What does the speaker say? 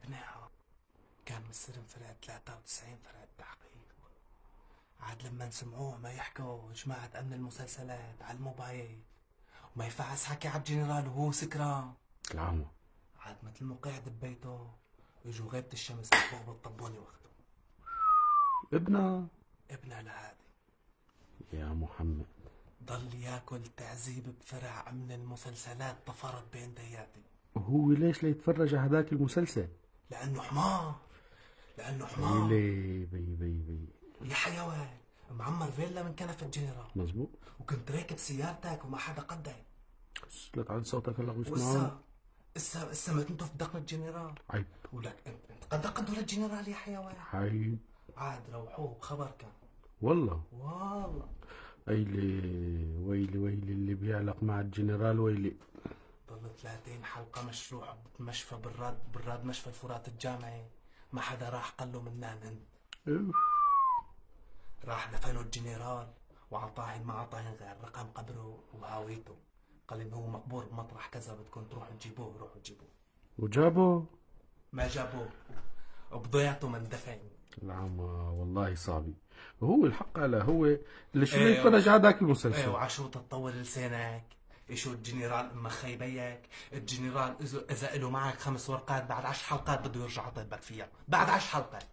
ابنها كان مستلم فرقة 93 فرقة تحقيق. عاد لما سمعوه ما يحكوا جماعة أمن المسلسلات على الموبايل وما ينفعش حكي على الجنرال وهو سكران. العمو عاد مثل ما قاعد ببيته يجوا غيبة الشمس أخوه بالطبوني واخده. ابنها لهادي يا محمد ضل ياكل تعذيب بفرع أمن المسلسلات طفرت بين دياتي. وهو ليش ليتفرج على هذاك المسلسل؟ لأنه حمار. بي يا حيوان معمر فيلا من كنف الجنرال مزبوط. وكنت راكب سيارتك وما حدا قدك. لك عن صوتك هلا بسمعه. اسا ما انتوا في دقن الجنرال. عيب. ولك انت قد قدوا للجنرال يا حيوان. عيب. عاد روحوه بخبر كان. والله ويلي اللي بيعلق مع الجنرال ويلي. ضل 30 حلقة مشروع بمشفى براد مشفى الفرات الجامعي ما حدا راح قال له منان انت. راح دفنوا الجنرال وعطاهن ما عطاهن غير رقم قبره وهاويته. قال انه هو مقبور بمطرح كذا بدكم تروحوا تجيبوه. روحوا تجيبوه. وجابوه؟ ما جابوه وبضيعته من دفن. العمى والله صعبي. وهو الحق على هو اللي شو يتفرج على ذاك المسلسل. ايه وعشو تطول لسانك. ايشو الجنرال اما خيبيك. الجنرال اذا له معك 5 ورقات بعد 10 حلقات بده يرجع يطيبك فيها بعد 10 حلقات.